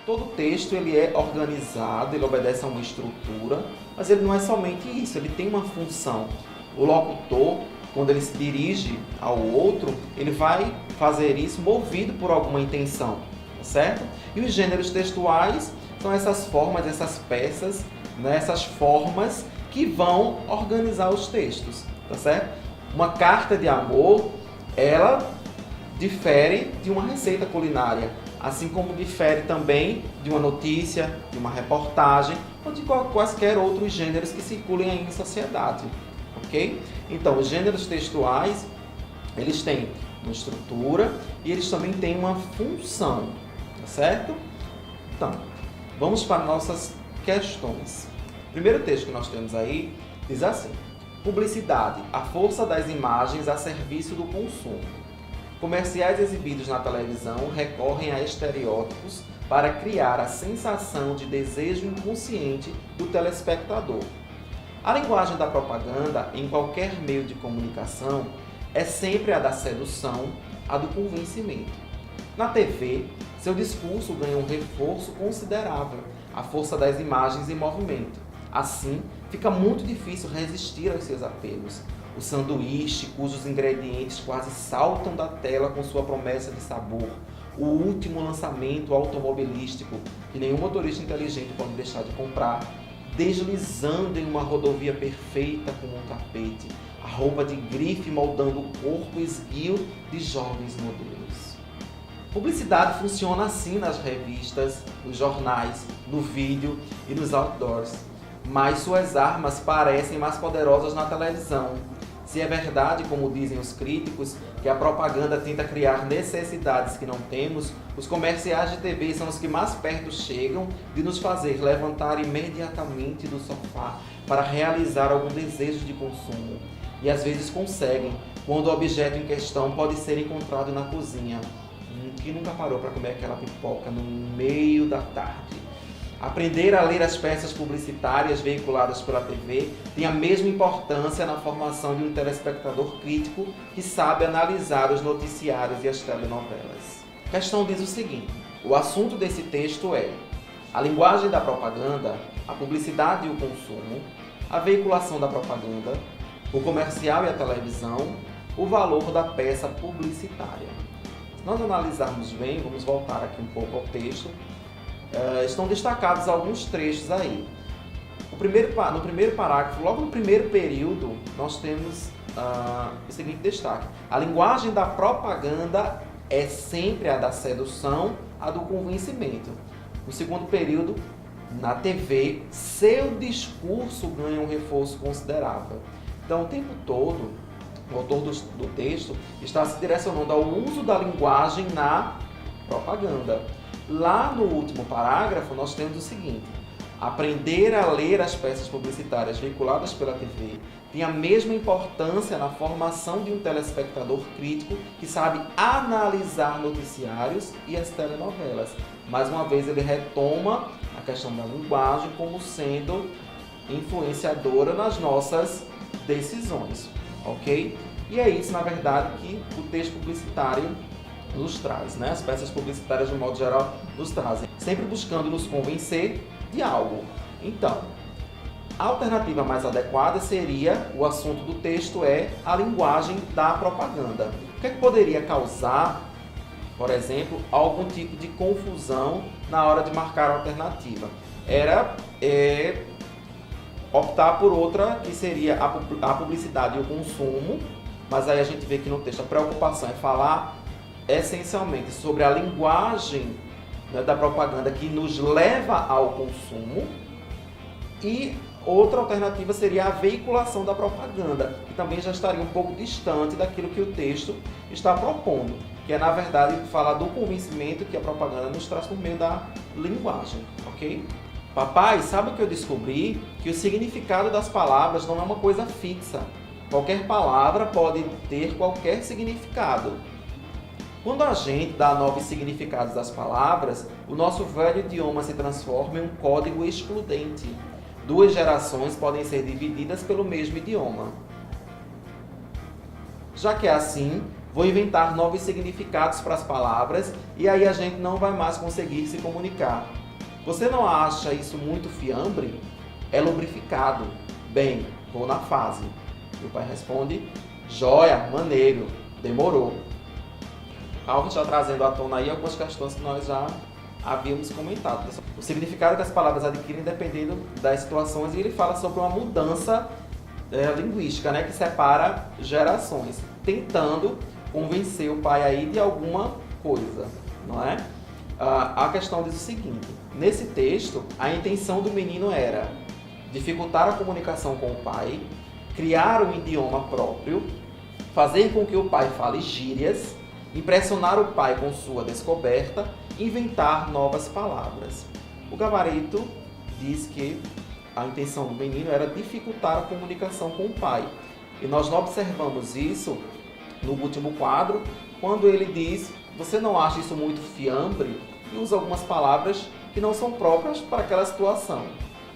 Todo texto ele é organizado, ele obedece a uma estrutura, mas ele não é somente isso, ele tem uma função. O locutor, quando ele se dirige ao outro, ele vai fazer isso movido por alguma intenção, tá certo? E os gêneros textuais são essas formas, essas peças, né, essas formas que vão organizar os textos, tá certo? Uma carta de amor, ela difere de uma receita culinária, assim como difere também de uma notícia, de uma reportagem ou de quaisquer outros gêneros que circulem aí em sociedade, ok? Então, os gêneros textuais, eles têm uma estrutura e eles também têm uma função, tá certo? Então, vamos para nossas questões. O primeiro texto que nós temos aí diz assim: publicidade, a força das imagens a serviço do consumo. Comerciais exibidos na televisão recorrem a estereótipos para criar a sensação de desejo inconsciente do telespectador. A linguagem da propaganda, em qualquer meio de comunicação, é sempre a da sedução, a do convencimento. Na TV, seu discurso ganha um reforço considerável, a força das imagens em movimento. Assim, fica muito difícil resistir aos seus apelos. O sanduíche, cujos ingredientes quase saltam da tela com sua promessa de sabor. O último lançamento automobilístico, que nenhum motorista inteligente pode deixar de comprar. Deslizando em uma rodovia perfeita como um tapete. A roupa de grife moldando o corpo esguio de jovens modelos. Publicidade funciona assim nas revistas, nos jornais, no vídeo e nos outdoors. Mas suas armas parecem mais poderosas na televisão. Se é verdade, como dizem os críticos, que a propaganda tenta criar necessidades que não temos, os comerciais de TV são os que mais perto chegam de nos fazer levantar imediatamente do sofá para realizar algum desejo de consumo. E às vezes conseguem, quando o objeto em questão pode ser encontrado na cozinha. Quem nunca parou para comer aquela pipoca no meio da tarde? Aprender a ler as peças publicitárias veiculadas pela TV tem a mesma importância na formação de um telespectador crítico que sabe analisar os noticiários e as telenovelas. A questão diz o seguinte: o assunto desse texto é a linguagem da propaganda, a publicidade e o consumo, a veiculação da propaganda, o comercial e a televisão, o valor da peça publicitária. Se nós analisarmos bem, vamos voltar aqui um pouco ao texto. Estão destacados alguns trechos aí. No primeiro parágrafo, logo no primeiro período, nós temos o seguinte destaque: a linguagem da propaganda é sempre a da sedução, a do convencimento. No segundo período, na TV, seu discurso ganha um reforço considerável. Então, o tempo todo, o autor do texto está se direcionando ao uso da linguagem na propaganda. Lá no último parágrafo, nós temos o seguinte: aprender a ler as peças publicitárias veiculadas pela TV tem a mesma importância na formação de um telespectador crítico que sabe analisar noticiários e as telenovelas. Mais uma vez, ele retoma a questão da linguagem como sendo influenciadora nas nossas decisões, ok? E é isso, na verdade, que o texto publicitário nos traz, né? As peças publicitárias, de modo geral, nos trazem, sempre buscando nos convencer de algo. Então, a alternativa mais adequada seria, o assunto do texto é a linguagem da propaganda. O que é que poderia causar, por exemplo, algum tipo de confusão na hora de marcar a alternativa? Era optar por outra, que seria a publicidade e o consumo, mas aí a gente vê que no texto a preocupação é falar essencialmente sobre a linguagem, né, da propaganda que nos leva ao consumo, e outra alternativa seria a veiculação da propaganda, que também já estaria um pouco distante daquilo que o texto está propondo, que é, na verdade, falar do convencimento que a propaganda nos traz por meio da linguagem, ok? Papai, sabe o que eu descobri? Que o significado das palavras não é uma coisa fixa. Qualquer palavra pode ter qualquer significado. Quando a gente dá novos significados às palavras, o nosso velho idioma se transforma em um código excludente. Duas gerações podem ser divididas pelo mesmo idioma. Já que é assim, vou inventar novos significados para as palavras e aí a gente não vai mais conseguir se comunicar. Você não acha isso muito fiambre? É lubrificado. Bem, vou na fase. E o pai responde, joia, maneiro, demorou. Calvin está trazendo à tona aí algumas questões que nós já havíamos comentado. O significado que as palavras adquirem dependendo das situações, e ele fala sobre uma mudança linguística, né, que separa gerações, tentando convencer o pai aí de alguma coisa, não é? A questão diz o seguinte, nesse texto, a intenção do menino era dificultar a comunicação com o pai, criar um idioma próprio, fazer com que o pai fale gírias, impressionar o pai com sua descoberta, inventar novas palavras. O gabarito diz que a intenção do menino era dificultar a comunicação com o pai. E nós não observamos isso no último quadro, quando ele diz, você não acha isso muito fiambre? E usa algumas palavras que não são próprias para aquela situação.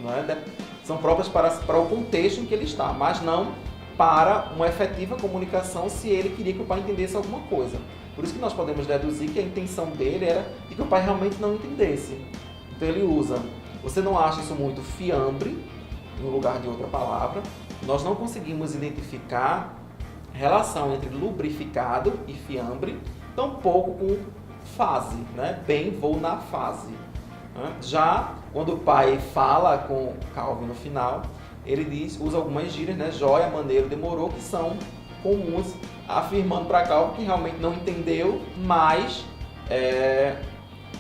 Não é? São próprias para o contexto em que ele está, mas não para uma efetiva comunicação se ele queria que o pai entendesse alguma coisa. Por isso que nós podemos deduzir que a intenção dele era de que o pai realmente não entendesse. Então ele usa, você não acha isso muito fiambre, no lugar de outra palavra. Nós não conseguimos identificar relação entre lubrificado e fiambre, tampouco com fase, né? Bem, vou na fase. Já quando o pai fala com Calvin no final, ele diz, usa algumas gírias, né? Joia, maneiro, demorou, que são comuns, afirmando para Calvin que realmente não entendeu, mas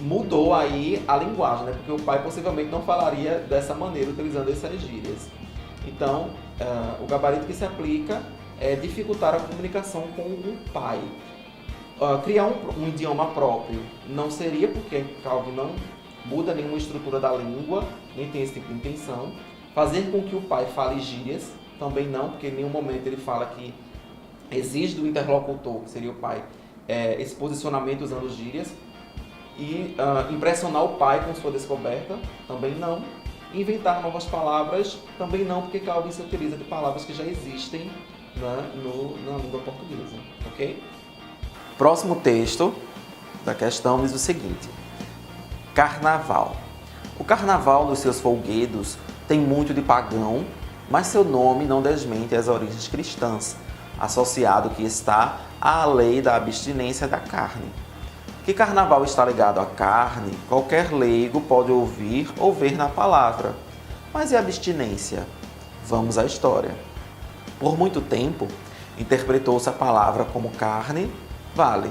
mudou aí a linguagem, né? Porque o pai possivelmente não falaria dessa maneira, utilizando essas gírias. Então, o gabarito que se aplica é dificultar a comunicação com o pai. Criar um idioma próprio não seria, porque Calvin não muda nenhuma estrutura da língua, nem tem esse tipo de intenção. Fazer com que o pai fale gírias, também não, porque em nenhum momento ele fala que exige do interlocutor, que seria o pai, esse posicionamento usando gírias. E impressionar o pai com sua descoberta, também não. Inventar novas palavras, também não, porque Calvin se utiliza de palavras que já existem na língua portuguesa, ok? Próximo texto da questão diz o seguinte, Carnaval. O carnaval dos seus folguedos tem muito de pagão, mas seu nome não desmente as origens cristãs, associado que está à lei da abstinência da carne. Que carnaval está ligado à carne, qualquer leigo pode ouvir ou ver na palavra. Mas e a abstinência? Vamos à história. Por muito tempo, interpretou-se a palavra como carne, vale.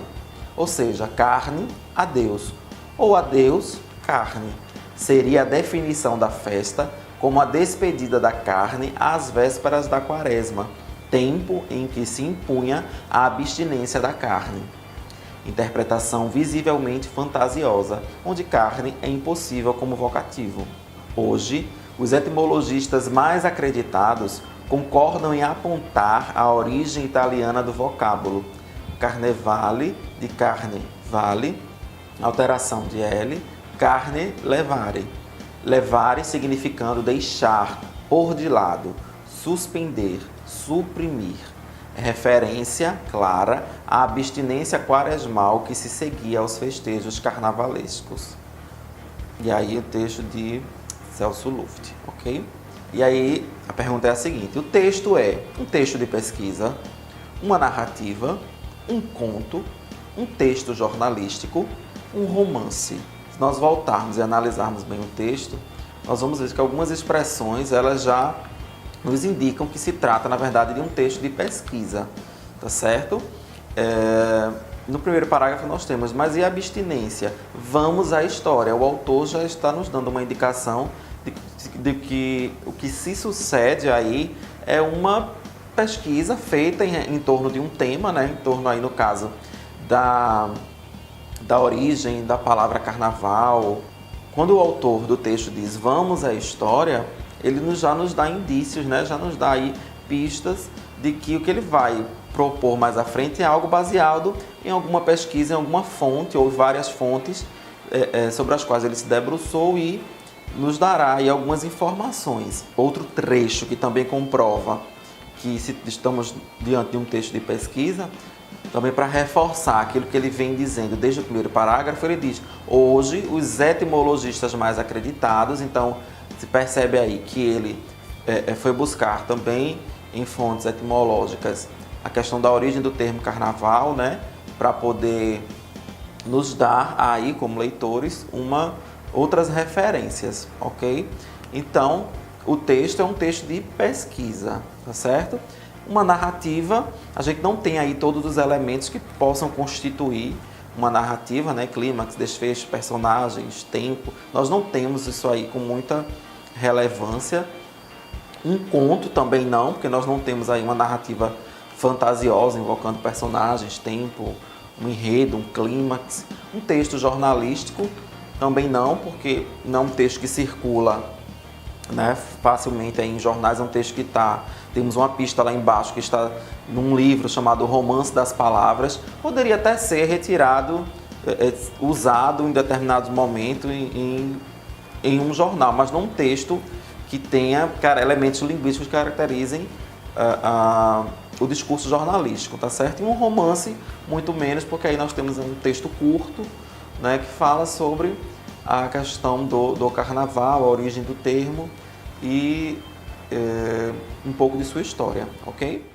Ou seja, carne a Deus, ou a Deus, carne. Seria a definição da festa como a despedida da carne às vésperas da quaresma, tempo em que se impunha a abstinência da carne. Interpretação visivelmente fantasiosa, onde carne é impossível como vocativo. Hoje, os etimologistas mais acreditados concordam em apontar a origem italiana do vocábulo. Carnevale, de carne, vale, alteração de L, carne, levare. Levare significando deixar, pôr de lado, suspender, suprimir. Referência clara à abstinência quaresmal que se seguia aos festejos carnavalescos. E aí o texto de Celso Luft, ok? E aí a pergunta é a seguinte, o texto é um texto de pesquisa, uma narrativa, um conto, um texto jornalístico, um romance. Se nós voltarmos e analisarmos bem o texto, nós vamos ver que algumas expressões elas já nos indicam que se trata, na verdade, de um texto de pesquisa, tá certo? No primeiro parágrafo nós temos, mas e a abstinência? Vamos à história. O autor já está nos dando uma indicação de que o que se sucede aí é uma pesquisa feita em torno de um tema, né? Em torno aí, no caso, da origem da palavra carnaval. Quando o autor do texto diz, vamos à história, ele já nos dá indícios, né? Já nos dá aí pistas de que o que ele vai propor mais à frente é algo baseado em alguma pesquisa, em alguma fonte ou várias fontes sobre as quais ele se debruçou e nos dará aí algumas informações. Outro trecho que também comprova que se estamos diante de um texto de pesquisa também para reforçar aquilo que ele vem dizendo desde o primeiro parágrafo, ele diz: hoje os etimologistas mais acreditados, então se percebe aí que ele foi buscar também em fontes etimológicas a questão da origem do termo carnaval, né, para poder nos dar aí como leitores outras referências, ok? Então o texto é um texto de pesquisa, tá certo? Uma narrativa, a gente não tem aí todos os elementos que possam constituir uma narrativa, né? Clímax, desfecho, personagens, tempo. Nós não temos isso aí com muita relevância. Um conto também não, porque nós não temos aí uma narrativa fantasiosa, invocando personagens, tempo, um enredo, um clímax. Um texto jornalístico também não, porque não é um texto que circula, né, facilmente aí em jornais. É um texto que temos uma pista lá embaixo que está num livro chamado Romance das Palavras. Poderia até ser retirado, usado em determinados momentos em um jornal, mas não um texto que tenha elementos linguísticos que caracterizem o discurso jornalístico, tá certo? E um romance, muito menos, porque aí nós temos um texto curto, né, que fala sobre a questão do carnaval, a origem do termo e um pouco de sua história, ok?